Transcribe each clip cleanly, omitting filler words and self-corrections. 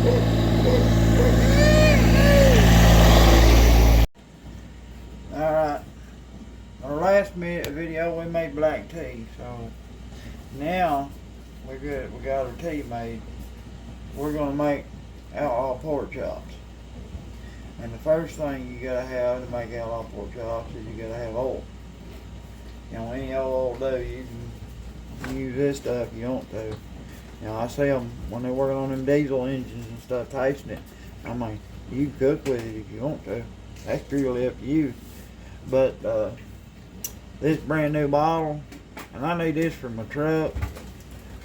Alright, our last video we made black tea, so now we're good. We got our tea made. We're gonna make outlaw pork chops. And the first thing you gotta have to make outlaw pork chops is you gotta have oil. You know, any old oil will do. You can use this stuff if you want to. You know, I see them when they're working on them diesel engines and stuff, tasting it. I mean, you can cook with it if you want to. That's purely up to you. But this brand new bottle, and I need this for my truck.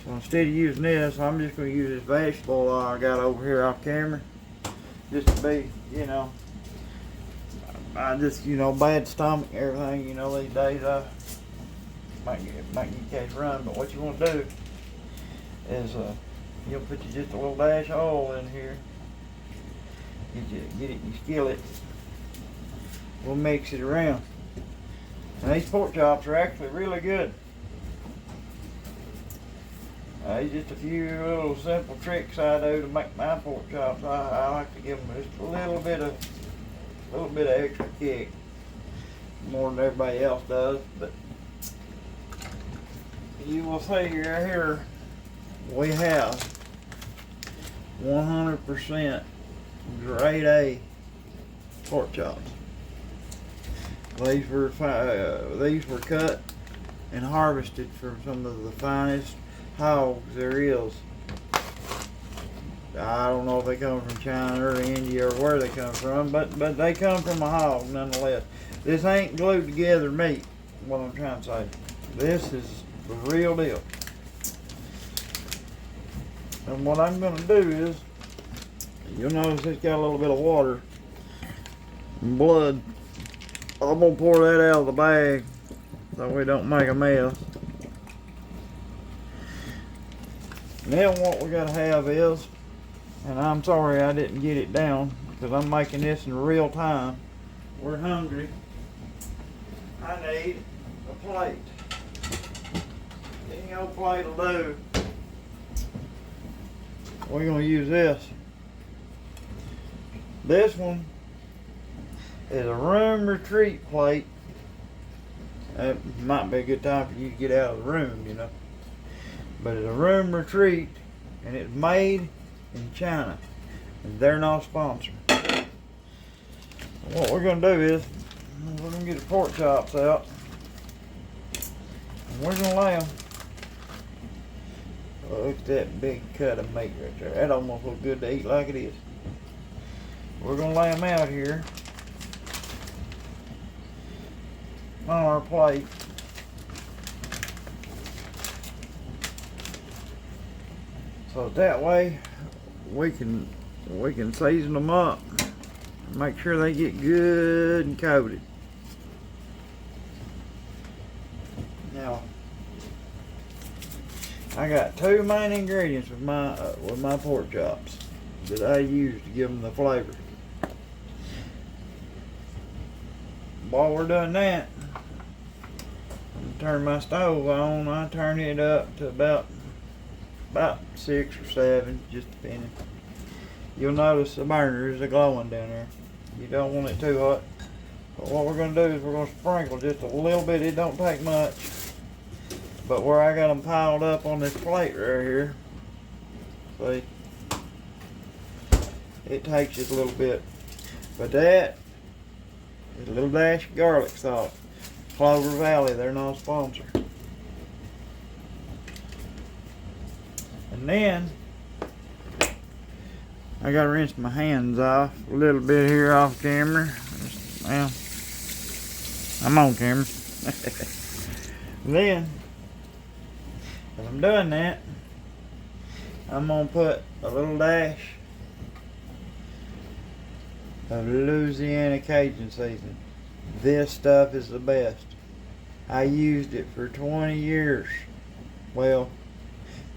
So instead of using this, I'm just going to use this vegetable oil I got over here off camera. Just to be, you know, I just, you know, bad stomach and everything, you know, these days I might you catch run. But what you want to do is you'll put you just a little dash of oil in here. Get it in your skillet. We'll mix it around. And these pork chops are actually really good. Just a few little simple tricks I do to make my pork chops. I like to give them just a little bit of extra kick, more than everybody else does. But you will see right here we have 100% grade A pork chops. These were cut and harvested from some of the finest hogs there is. I don't know if they come from China or India or where they come from, but they come from a hog nonetheless. This ain't glued together meat, what I'm trying to say. This is the real deal. And what I'm going to do is, you'll notice it's got a little bit of water and blood. I'm going to pour that out of the bag so we don't make a mess. Now what we got to have is, and I'm sorry I didn't get it down because I'm making this in real time. We're hungry. I need a plate. Any old plate will do. We're going to use this. This one is a room retreat plate. It might be a good time for you to get out of the room, you know. But it's a room retreat, and it's made in China. And they're not sponsored. What we're going to do is, we're going to get the pork chops out. And we're going to lay them. Oh, look at that big cut of meat right there. That almost looks good to eat like it is. We're going to lay them out here on our plate. So that way we can season them up and make sure they get good and coated. Now I got two main ingredients with my pork chops that I use to give them the flavor. While we're doing that, I'm gonna turn my stove on. I turn it up to about 6 or 7, just depending. You'll notice the burners are glowing down there. You don't want it too hot. But what we're going to do is we're going to sprinkle just a little bit. It don't take much. But where I got them piled up on this plate right here, see, it takes just a little bit. But that is a little dash of garlic salt. Clover Valley, they're not a sponsor. And then I gotta rinse my hands off a little bit here off camera. Well, I'm on camera. Then, as I'm doing that, I'm gonna put a little dash of Louisiana Cajun seasoning. This stuff is the best. I used it for 20 years. Well,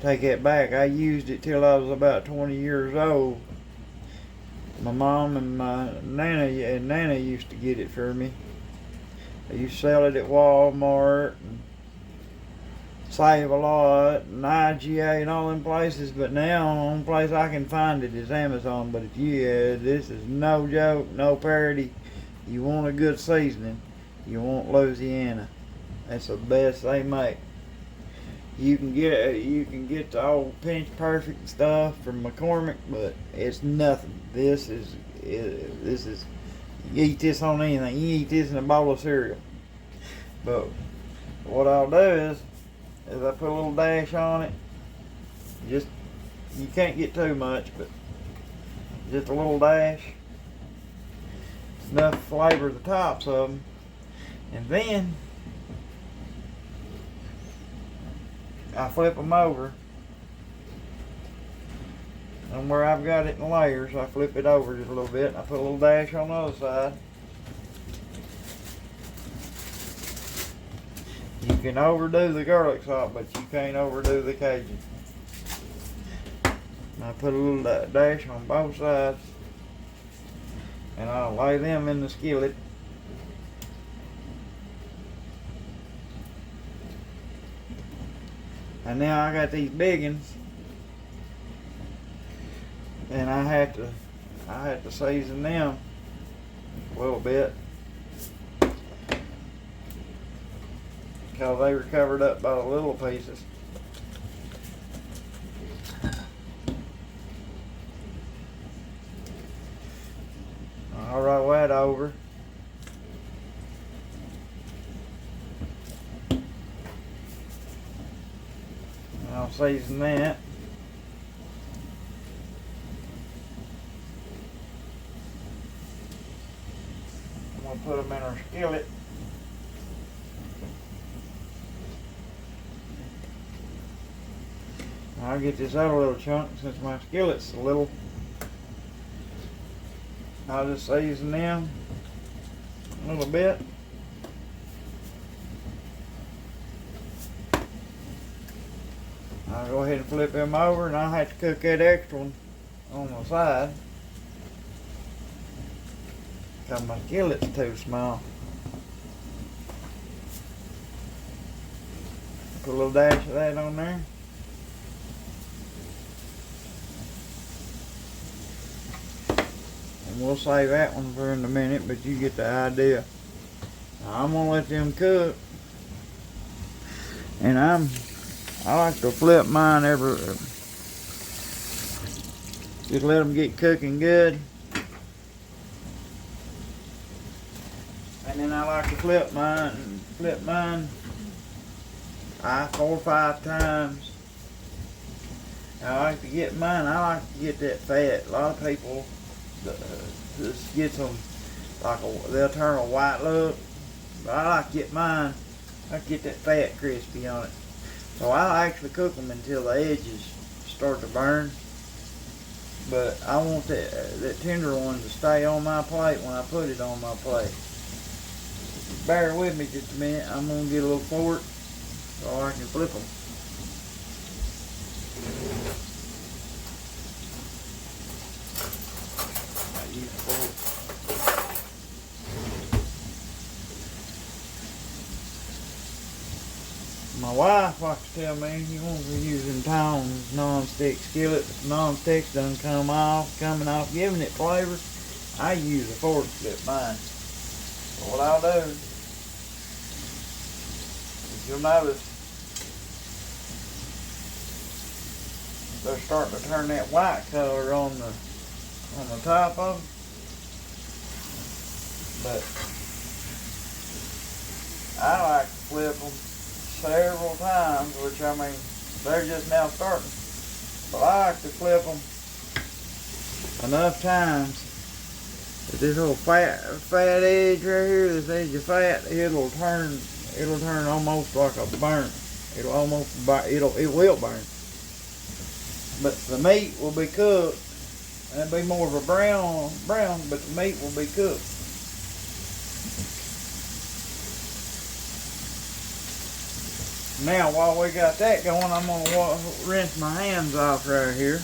take that back. I used it till I was about 20 years old. My mom and my Nana used to get it for me. They used to sell it at Walmart and save a lot and IGA and all them places, but now the only place I can find it is Amazon. But if you, this is no joke, no parody. You want a good seasoning, you want Louisiana. That's the best they make. You can get the old Pinch Perfect stuff from McCormick, but it's nothing. This is you eat this on anything. You eat this in a bowl of cereal. But what I'll do is I put a little dash on it. Just, you can't get too much, but just a little dash. Enough to flavor the tops of them. And then I flip them over. And where I've got it in layers, I flip it over just a little bit. And I put a little dash on the other side. You can overdo the garlic salt, but you can't overdo the Cajun. And I put a little dash on both sides. And I'll lay them in the skillet. And now I got these big ones. And I have to season them a little bit. Because they were covered up by the little pieces. I'll roll that over. I'll season that. I'm going to put them in our skillet. I'll get this other little chunk since my skillet's a little. I'll just season them a little bit. I'll go ahead and flip them over, and I'll have to cook that extra one on the side because my skillet's too small. Put a little dash of that on there. And we'll save that one for in a minute, but you get the idea. Now, I'm gonna let them cook, and I like to flip mine just let them get cooking good. And then I like to flip mine 4 or 5 times. I like to get mine, I like to get that fat. A lot of people just get them they'll turn a white look. But I like to get mine, I like to get that fat crispy on it. So I actually cook them until the edges start to burn. But I want that tender one to stay on my plate when I put it on my plate. Bear with me just a minute. I'm going to get a little fork so I can flip them. I use a fork. My wife likes to tell me you won't be using tongs, non-stick skillets. Non-sticks done coming off, giving it flavor. I use a fork to flip mine. So what I'll do is you'll notice they're starting to turn that white color on the top of them. But I like to flip them several times, which I mean, they're just now starting. But I like to flip them enough times that this little fat edge right here, this edge of fat, it'll turn almost like a burn. It will burn. But the meat will be cooked, and it'll be more of a brown, but the meat will be cooked. Now, while we got that going, I'm going to rinse my hands off right here.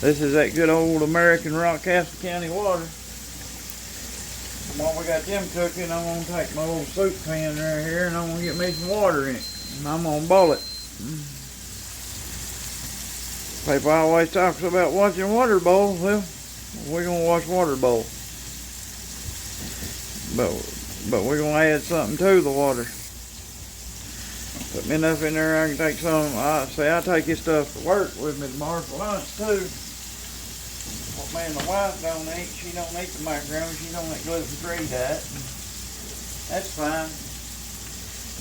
This is that good old American Rockcastle County water. I'm while we got them cooking, I'm gonna take my little soup pan right here and I'm gonna get me some water in it. And I'm gonna boil it. People always talks about watching water boil. Well, we're gonna watch water boil. But we're gonna add something to the water. Put me enough in there I can take some. I take this stuff to work with me tomorrow for lunch too. What me and the wife don't eat, she don't eat the macaroni, she don't eat gluten-free diet. That's fine.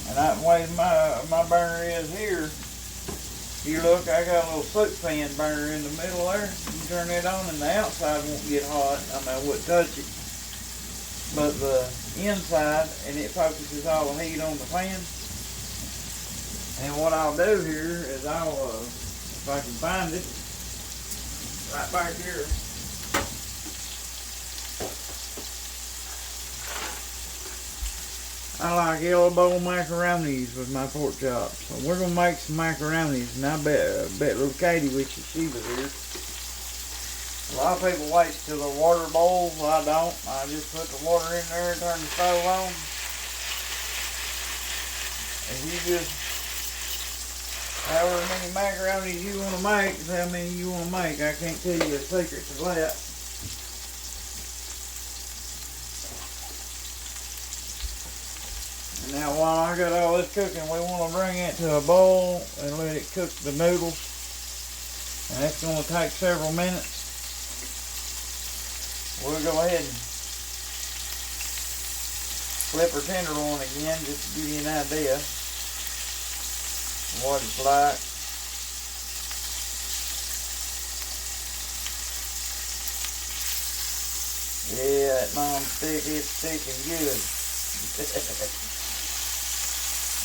And that way my burner is here. You look, I got a little soup pan burner in the middle there. You turn it on and the outside won't get hot. I mean, I wouldn't touch it. But the inside, and it focuses all the heat on the pan. And what I'll do here is I'll, if I can find it, right back here. I like yellow bowl macaronis with my pork chops. So we're gonna make some macaronis, and I bet little Katie wishes she was here. A lot of people wait till the water boils. Well, I don't. I just put the water in there and turn the stove on. And you just, however many macaronis you want to make is how many you want to make. I can't tell you a secret to that. And now while I got all this cooking, we want to bring it to a boil and let it cook the noodles. And that's going to take several minutes. We'll go ahead and flip our tenderloin again just to give you an idea of what it's like. Yeah, that non-stick is sticking good.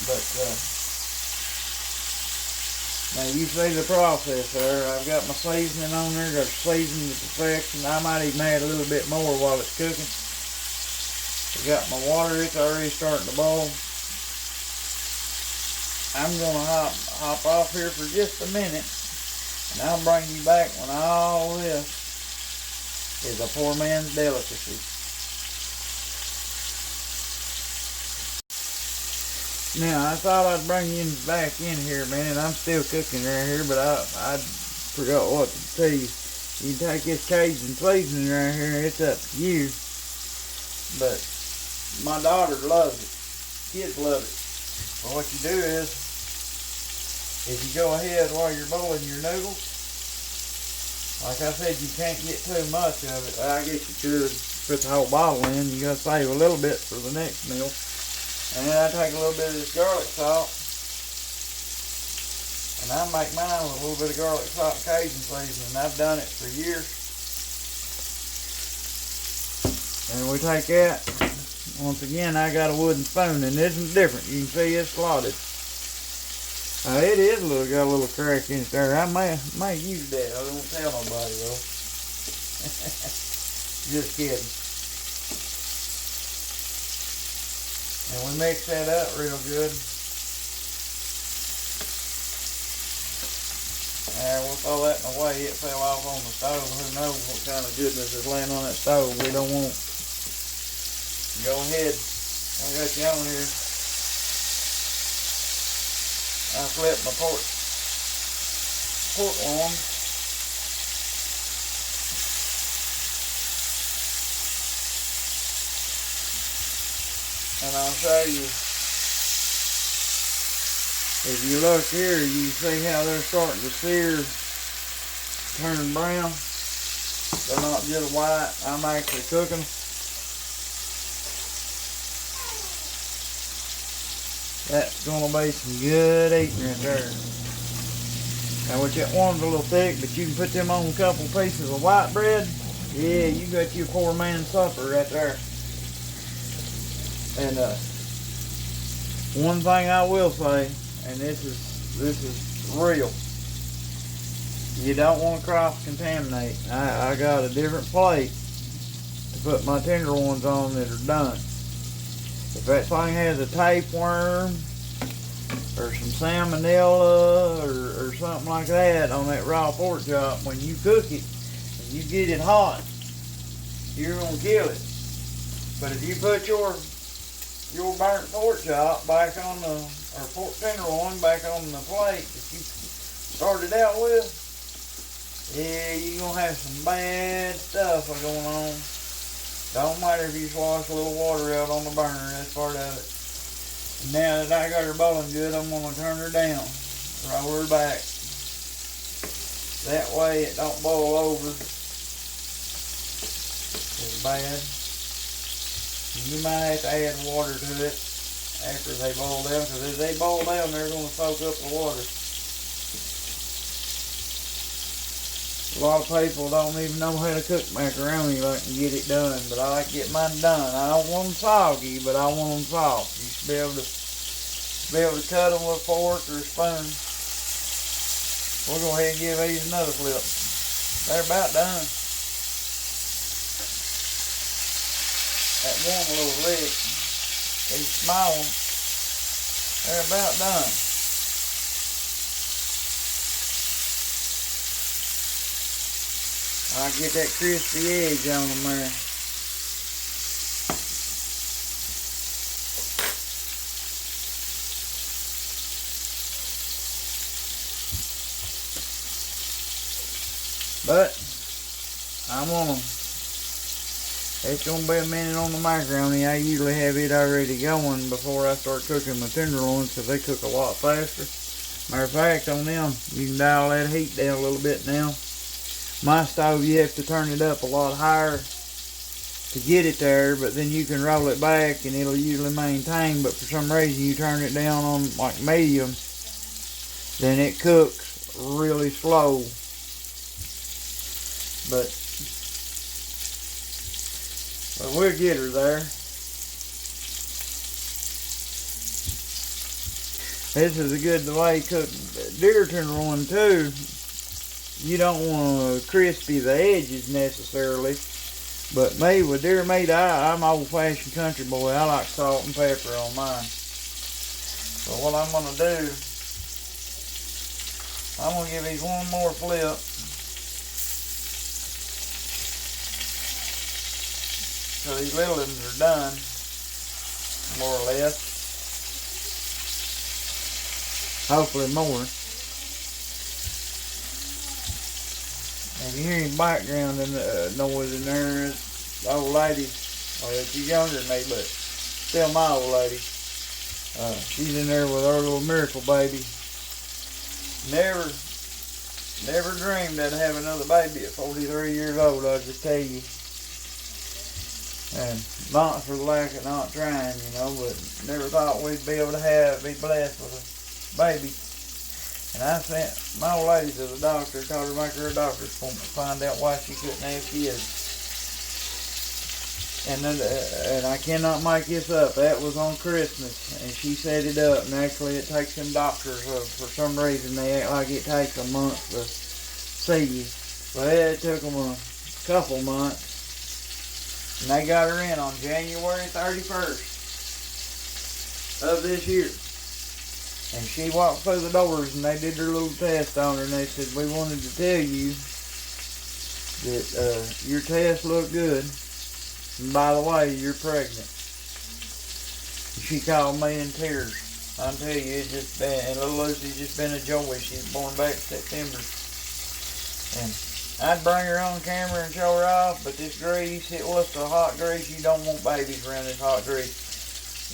But now you see the process there. I've got my seasoning on there. Got seasoned to perfection. I might even add a little bit more while it's cooking. I got my water. It's already starting to boil. I'm gonna hop off here for just a minute, and I'll bring you back when all this is a poor man's delicacy. Now, I thought I'd bring you back in here, man, and I'm still cooking right here, but I forgot what to tell you. You can take this Cajun seasoning right here, it's up to you. But my daughter loves it. Kids love it. But what you do is you go ahead while you're boiling your noodles. Like I said, you can't get too much of it. I guess you could put the whole bottle in. You gotta save a little bit for the next meal. And then I take a little bit of this garlic salt, and I make mine with a little bit of garlic salt and Cajun seasoning. I've done it for years. And we take that. Once again, I got a wooden spoon, and this is different. You can see it's slotted. It is got a little crack in it there. I may use that. I don't tell nobody though. Just kidding. And we mix that up real good. And we'll throw that in the way. It fell off on the stove. Who knows what kind of goodness is laying on that stove. We don't want. Go ahead. I got you on here. I flipped my pork loin. And I'll show you. If you look here, you see how they're starting to sear, turn brown. They're not just white. I'm actually cooking. That's gonna be some good eating right there. Now, with that one's a little thick, but you can put them on a couple pieces of white bread. Yeah, you got your poor man's supper right there. And one thing I will say, and this is real, you don't want to cross-contaminate. I got a different plate to put my tenderloins on that are done. If that thing has a tapeworm or some salmonella or something like that on that raw pork chop, when you cook it and you get it hot, you're going to kill it. But if you put your burnt pork chop back on the, or pork tenderloin back on the plate that you started out with, yeah, you're gonna have some bad stuff going on. Don't matter if you swash a little water out on the burner, that's part of it. Now that I got her boiling good, I'm gonna turn her down, roll her back. That way it don't boil over as bad. You might have to add water to it after they boil down, because if they boil down, they're going to soak up the water. A lot of people don't even know how to cook macaroni like and get it done, but I like to get mine done. I don't want them soggy, but I want them soft. You should be able to cut them with a fork or a spoon. We'll go ahead and give these another flip. They're about done. That one little lick, these small ones, they're about done. I get that crispy edge on them there. But I'm on them. It's going to be a minute on the macaroni. I usually have it already going before I start cooking my tenderloins, because they cook a lot faster. Matter of fact, on them, you can dial that heat down a little bit now. My stove, you have to turn it up a lot higher to get it there, but then you can roll it back and it'll usually maintain. But for some reason, you turn it down on like medium, then it cooks really slow. But we'll get her there. This is a good way to cook deer tenderloin too. You don't want to crispy the edges necessarily. But me, with deer meat, I'm old-fashioned country boy. I like salt and pepper on mine. So what I'm going to do, I'm going to give these one more flip. So these little ones are done, more or less. Hopefully more. If you hear any background noise in there, it's the old lady. Well, she's younger than me, but still my old lady. She's in there with our little miracle baby. Never dreamed I'd have another baby at 43 years old, I'll just tell you. And not for the lack of not trying, you know, but never thought we'd be able to be blessed with a baby. And I sent my old lady to the doctor, told her to make her a doctor's appointment to find out why she couldn't have kids. And I cannot make this up. That was on Christmas, and she set it up. And actually, it takes them doctors, for some reason, they act like it takes a month to see you. But it took them a couple months. And they got her in on January 31st of this year. And she walked through the doors and they did their little test on her, and they said, we wanted to tell you that your test looked good. And by the way, you're pregnant. And she called me in tears. I tell you, it's just been, and little Lucy's just been a joy. She was born back in September. And I'd bring her on camera and show her off, but this grease, it was so hot grease, you don't want babies around this hot grease.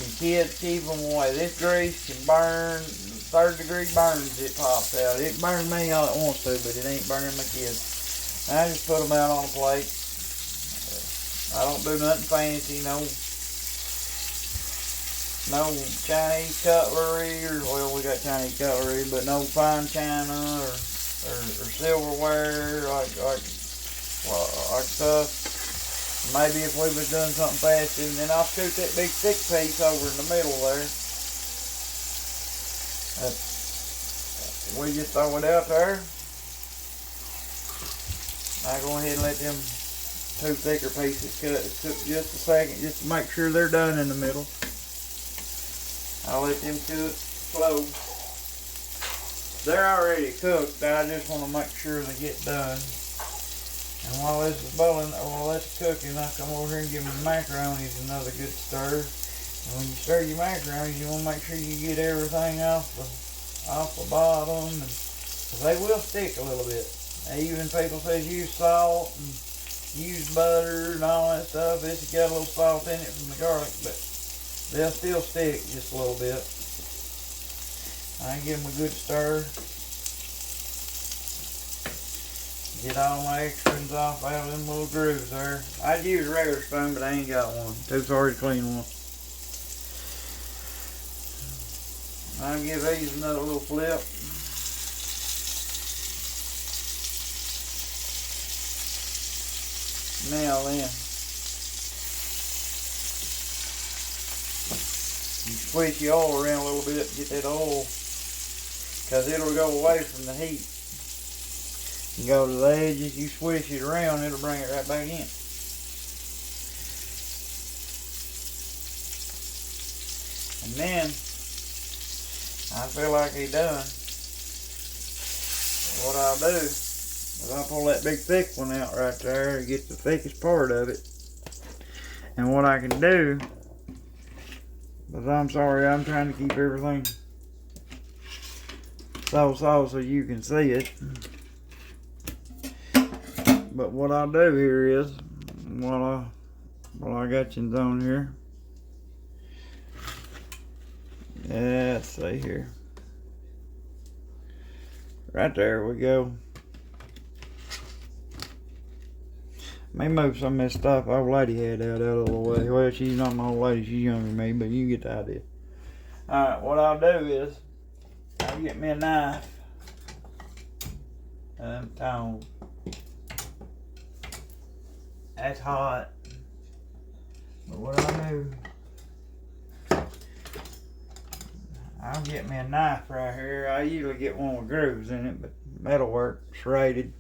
And kids, keep them away. This grease can burn, 3rd-degree burns it pops out. It burns me all it wants to, but it ain't burning my kids. I just put them out on a plate. I don't do nothing fancy, no Chinese cutlery, or, well, we got Chinese cutlery, but no fine china or silverware like stuff. Maybe if we was doing something fancy, and then I'll scoot that big thick piece over in the middle there. We just throw it out there. I go ahead and let them 2 thicker pieces cook just a second, just to make sure they're done in the middle. I'll let them cook slow. They're already cooked. I just want to make sure they get done. And And while this is boiling, while that's cooking, I'll come over here and give my macaronis another good stir. And when you stir your macaronis, you want to make sure you get everything off the bottom, and cause they will stick a little bit. Even people say use salt and use butter and all that stuff. This has got a little salt in it from the garlic, but they'll still stick just a little bit. I give them a good stir. Get all my extras off out of them little grooves there. I'd use a regular spoon, but I ain't got one. Too sorry to clean one. I'll give these another little flip. Now then, you switch your oil around a little bit to get that oil, because it'll go away from the heat. You go to the edges, you swish it around, it'll bring it right back in. And then, I feel like he done. What I'll do is I'll pull that big thick one out right there and get the thickest part of it. And what I can do, but I'm sorry, I'm trying to keep everything so you can see it. But what I'll do here is, while I got you on here, let's see here, right there we go. May move some of this stuff old lady had out of the way. Well, she's not my old lady, she's younger than me, but you get the idea. Alright, what I'll do is, I'll get me a knife and tongs. That's hot. But what I'll get me a knife right here. I usually get one with grooves in it, but that'll work. Serrated.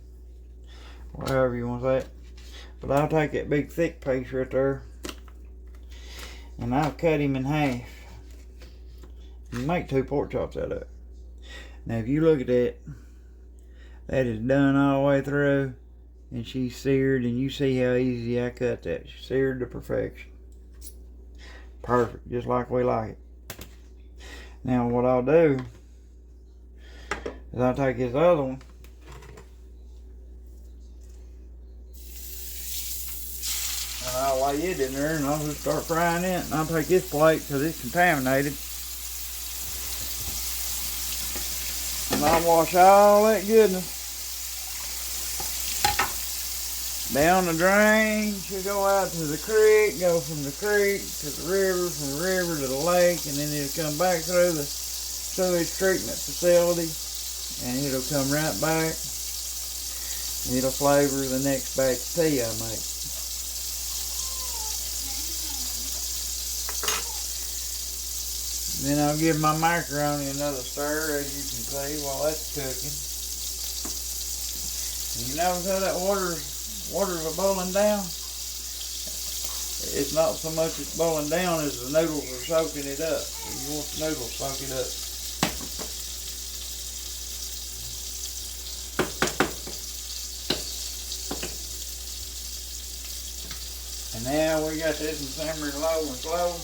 Whatever you want to say it. But I'll take that big thick piece right there, and I'll cut him in half. You make 2 pork chops out of it. Now if you look at that, that is done all the way through. And she's seared, and you see how easy I cut that. She's seared to perfection. Perfect, just like we like it. Now what I'll do is I'll take this other one, and I'll lay it in there, and I'll just start frying it. And I'll take this plate because it's contaminated, and I'll wash all that goodness down the drain. She'll go out to the creek, go from the creek to the river, from the river to the lake, and then it'll come back through the sewage treatment facility, and it'll come right back. It'll flavor the next batch of tea I make. Then I'll give my macaroni another stir, as you can see, while that's cooking. And you notice how that water's boiling down? It's not so much it's boiling down as the noodles are soaking it up. You want the noodles to soak it up. And now we got this one simmering low and slow.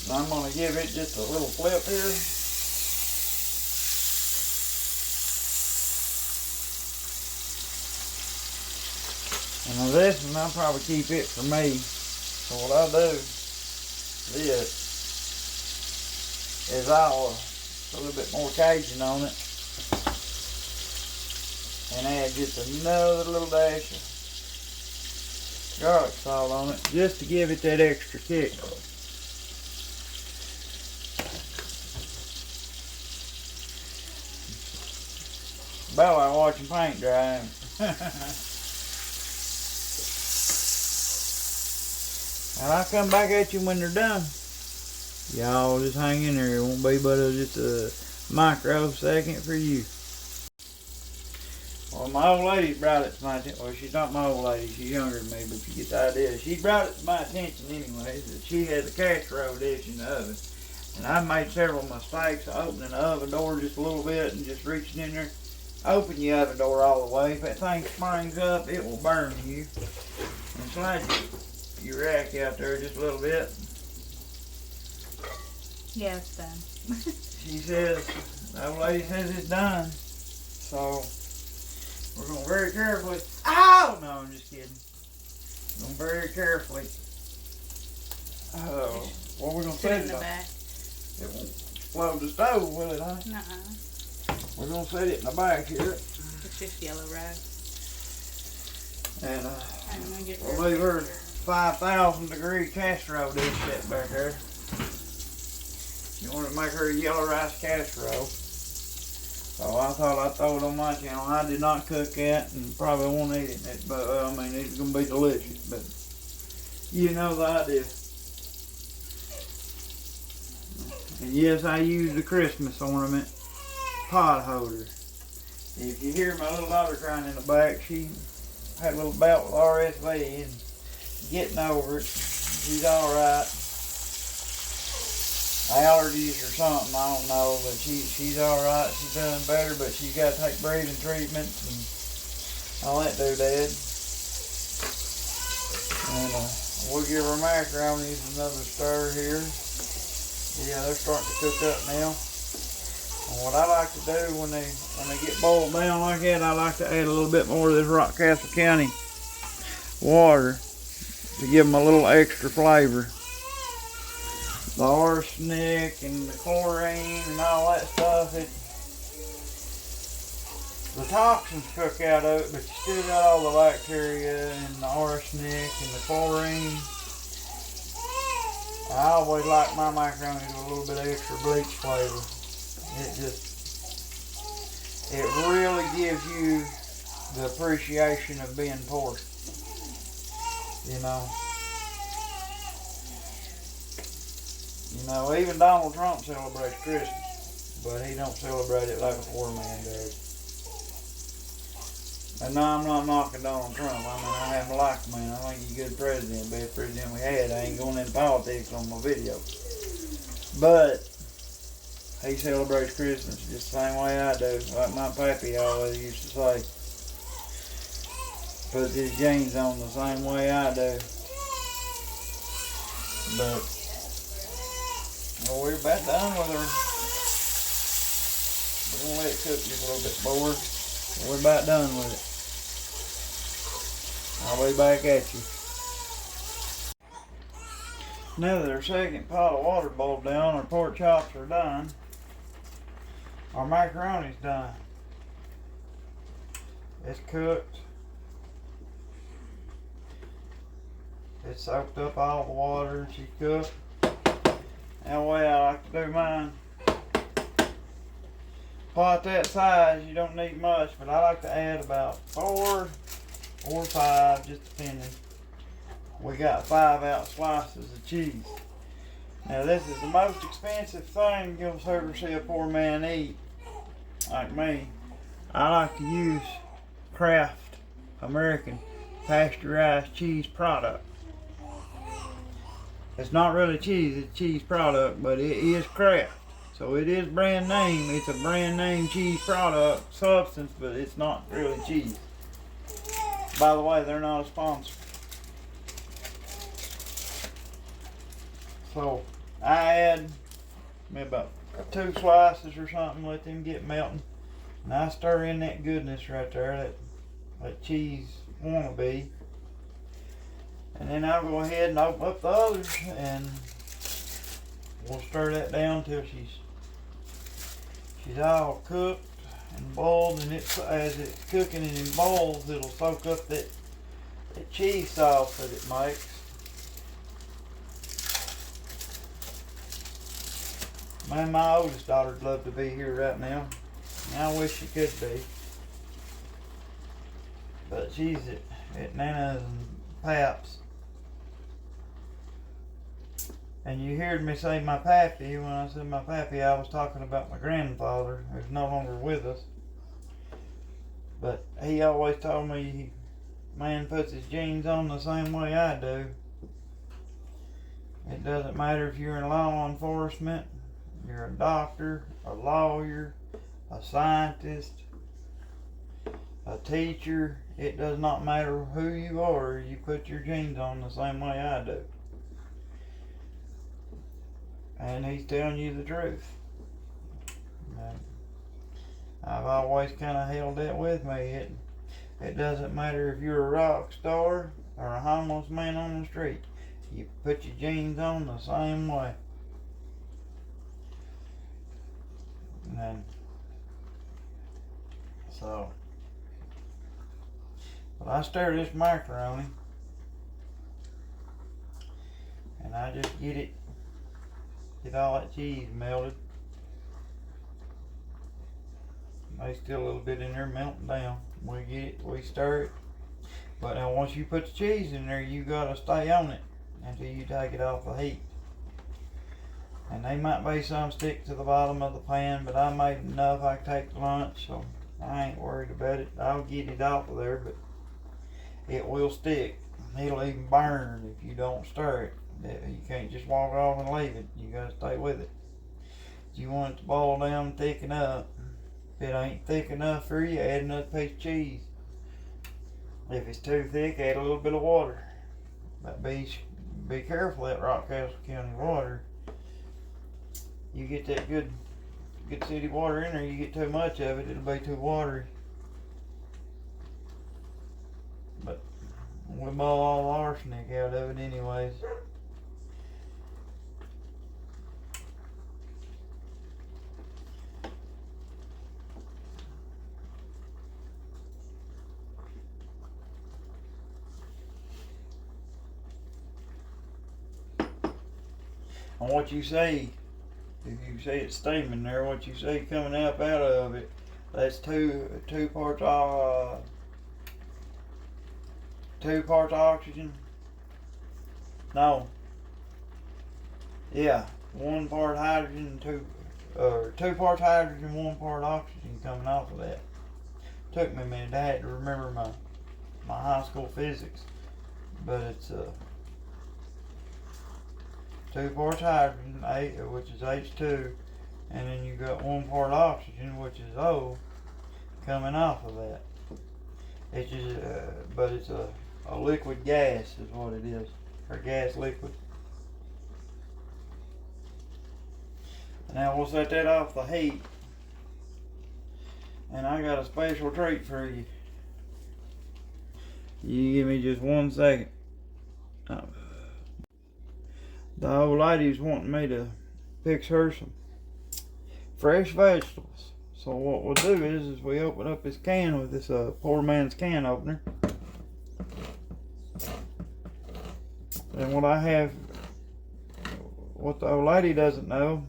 So I'm going to give it just a little flip here. And now this one, I'll probably keep it for me. So what I'll do is I'll put a little bit more Cajun on it and add just another little dash of garlic salt on it, just to give it that extra kick. About like watching paint dry. And I'll come back at you when they're done. Y'all just hang in there. It won't be but just a microsecond for you. Well, my old lady brought it to my attention. Well, she's not my old lady. She's younger than me, but you get the idea. She brought it to my attention anyway, that she had the casserole dish in the oven. And I made several mistakes opening the oven door just a little bit and just reaching in there. open your oven door all the way. If that thing springs up, it will burn you. And slide your rack out there just a little bit. Yeah, it's done. She says, the old lady says it's done. So, we're going to very carefully, ow! No, I'm just kidding. Going very carefully. Oh, what we're going to Sit set in it the on? back. It won't explode the stove, will it, huh? Nuh-uh. We're going to set it in the back here. It's just yellow rice. And I'm gonna get we'll leave her 5,000 degree casserole dish set back there. You want to make her a yellow rice casserole. So I thought I'd throw it on my channel. I did not cook that and probably won't eat it. But I mean, it's going to be delicious. But you know the idea. And yes, I used the Christmas ornament pot holder. If you hear my little daughter crying in the back, she had a little bout with RSV and getting over it. She's alright. Allergies or something, I don't know, but she's alright. She's doing better, but she's got to take breathing treatments and all that doodad. And we'll give her macaroni another stir here. Yeah, they're starting to cook up now. And what I like to do when they get boiled down like that, I like to add a little bit more of this Rockcastle County water to give them a little extra flavor. The arsenic and the chlorine and all that stuff, the toxins cook out of it, but you still got all the bacteria and the arsenic and the chlorine. I always like my macaroni with a little bit of extra bleach flavor. It really gives you the appreciation of being poor. You know, even Donald Trump celebrates Christmas, but he don't celebrate it like a poor man does. And no, I'm not knocking Donald Trump. I mean, I haven't liked him, man. I think he's a good president, best president we had. I ain't going into politics on my video. But he celebrates Christmas just the same way I do. Like my pappy always used to say. Puts his jeans on the same way I do. But well, we're about done with her. We're going to let it cook just a little bit more. We're about done with it. I'll be back at you. Now that our second pot of water boiled down, our pork chops are done. Our macaroni's done. It's cooked. It's soaked up all the water and she's cooked. That way I like to do mine. Pot that size, you don't need much, but I like to add about 4 or 5, just depending. We got 5-ounce slices of cheese. Now this is the most expensive thing you'll ever see a poor man eat, like me. I like to use Kraft American pasteurized cheese product. It's not really cheese, it's cheese product, but it is Kraft. So it is brand name. It's a brand name cheese product substance, but it's not really cheese. By the way, they're not a sponsor. So I add maybe about 2 slices or something, let them get melting. And I stir in that goodness right there, that cheese wannabe. And then I'll go ahead and open up the others and we'll stir that down till she's all cooked and boiled, and as it's cooking and it boils, it'll soak up that cheese sauce that it makes. Man, my oldest daughter'd love to be here right now. I wish she could be. But she's at Nana's and Pap's. And you heard me say my pappy. When I said my pappy, I was talking about my grandfather, who's no longer with us. But he always told me, man puts his jeans on the same way I do. It doesn't matter if you're in law enforcement, you're a doctor, a lawyer, a scientist, a teacher, it does not matter who you are, you put your jeans on the same way I do. And he's telling you the truth. And I've always kind of held that with me. It doesn't matter if you're a rock star or a homeless man on the street. You put your jeans on the same way. And so, but I stir this macaroni, and I just get all that cheese melted. There's still a little bit in there melting down. We stir it. But now once you put the cheese in there, you gotta stay on it until you take it off the heat. And they might be some stick to the bottom of the pan, but I made enough I can take to lunch, so I ain't worried about it. I'll get it off of there, but it will stick. It'll even burn if you don't stir it. You can't just walk off and leave it. You gotta stay with it. You want it to boil down and thicken up. If it ain't thick enough for you, add another piece of cheese. If it's too thick, add a little bit of water. But be careful of that Rockcastle County water. You get that good city water in there, you get too much of it, it'll be too watery. But we boil all the arsenic out of it anyways. And what you see, if you see it steaming there, what you see coming up out of it, that's two parts oxygen. No. Yeah, 1 part hydrogen, two parts hydrogen, 1 part oxygen coming off of that. Took me a minute. I had to remember my high school physics, but it's 2 parts hydrogen, which is H2, and then you got 1 part oxygen, which is O, coming off of that. It's just, but it's a liquid gas is what it is, or gas liquid. Now we'll set that off the heat, and I got a special treat for you. You give me just 1 second. The old lady's wanting me to fix her some fresh vegetables. So what we'll do is we open up this can with this poor man's can opener. And what the old lady doesn't know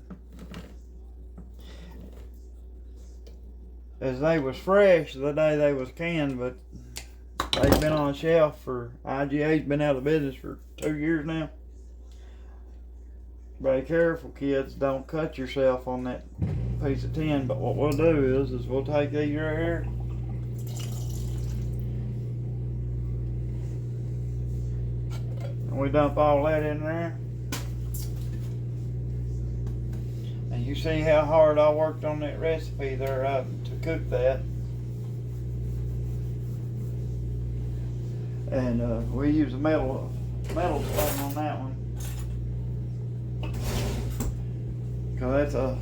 is they was fresh the day they was canned, but they've been on the shelf for, IGA's been out of business for 2 years now. Be careful, kids, don't cut yourself on that piece of tin. But what we'll do is we'll take these right here, and we dump all that in there. And you see how hard I worked on that recipe there to cook that. And we use a metal stone on that one. Cause that's a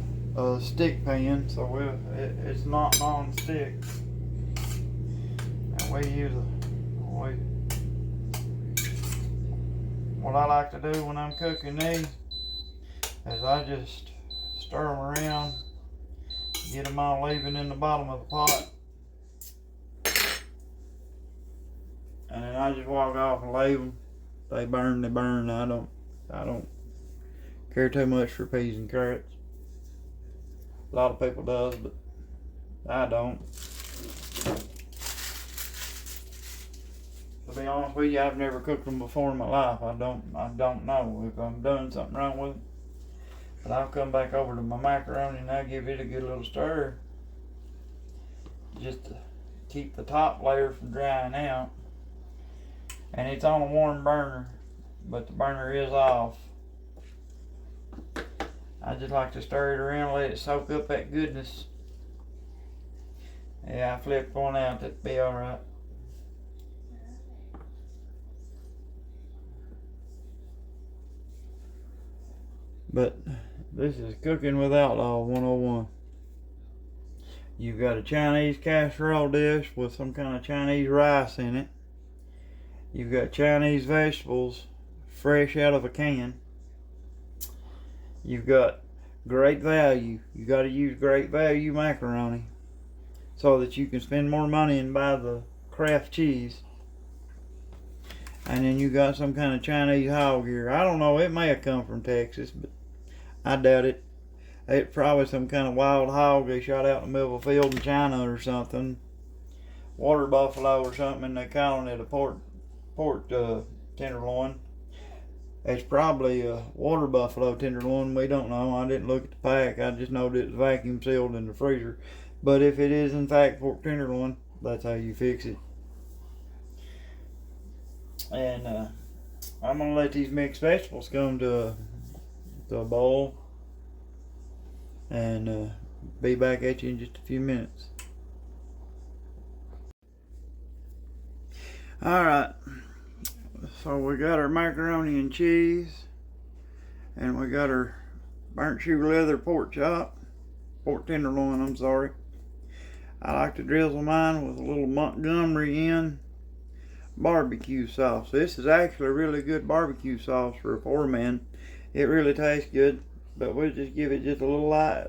stick pan, so it's not non-stick. And we use what I like to do when I'm cooking these is I just stir them around, get them all even in the bottom of the pot, and then I just walk off and leave them. They burn, they burn. I don't care too much for peas and carrots. A lot of people does, but I don't. To be honest with you, I've never cooked them before in my life. I don't know if I'm doing something wrong with it. But I'll come back over to my macaroni and I'll give it a good little stir, just to keep the top layer from drying out. And it's on a warm burner, but the burner is off. I just like to stir it around, let it soak up that goodness. Yeah, I flipped one out. That'd be alright. But this is cooking with Outlaw 101. You've got a Chinese casserole dish with some kind of Chinese rice in it. You've got Chinese vegetables fresh out of a can. You've got great value. You got to use great value macaroni so that you can spend more money and buy the Kraft cheese. And then you got some kind of Chinese hog here. I don't know, it may have come from Texas, but I doubt it. It's probably some kind of wild hog they shot out in the middle of a field in China or something. Water buffalo or something, and they calling it a pork tenderloin. It's probably a water buffalo tenderloin. We don't know. I didn't look at the pack. I just know that it's vacuum sealed in the freezer. But if it is in fact pork tenderloin, that's how you fix it. And I'm gonna let these mixed vegetables come to a boil, and be back at you in just a few minutes. Alright, so we got our macaroni and cheese, and we got our burnt shoe leather pork tenderloin, I'm sorry. I like to drizzle mine with a little Montgomery Inn barbecue sauce. This is actually a really good barbecue sauce for a 4-man. It really tastes good, but we'll just give it just a little light,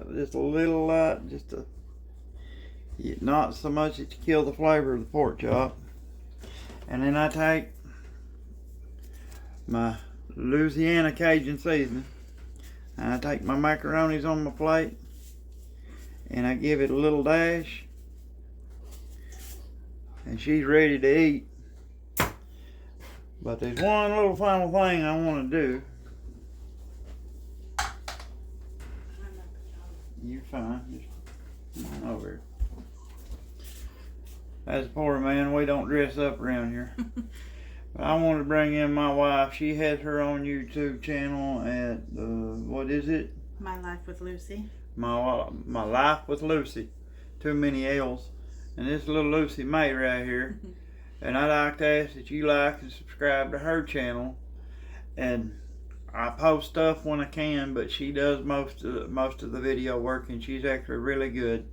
not so much that you kill the flavor of the pork chop. And then I take my Louisiana Cajun seasoning, and I take my macaronis on my plate, and I give it a little dash, and she's ready to eat. But there's one little final thing I want to do. You're fine. Just come on over here. As a poor man, we don't dress up around here. But I want to bring in my wife. She has her own YouTube channel at what is it? My Life with Lucy. My Life with Lucy. Too many L's. And this little Lucy May right here. And I'd like to ask that you like and subscribe to her channel. And I post stuff when I can, but she does most of the video work, and she's actually really good.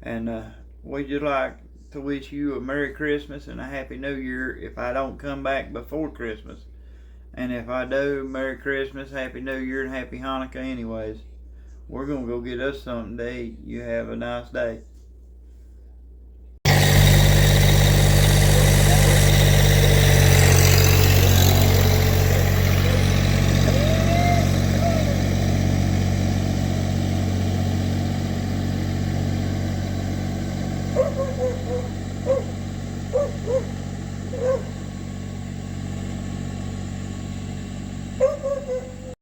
And we just like to wish you a Merry Christmas and a Happy New Year if I don't come back before Christmas. And if I do, Merry Christmas, Happy New Year, and Happy Hanukkah anyways. We're going to go get us something to eat. You have a nice day. Woo!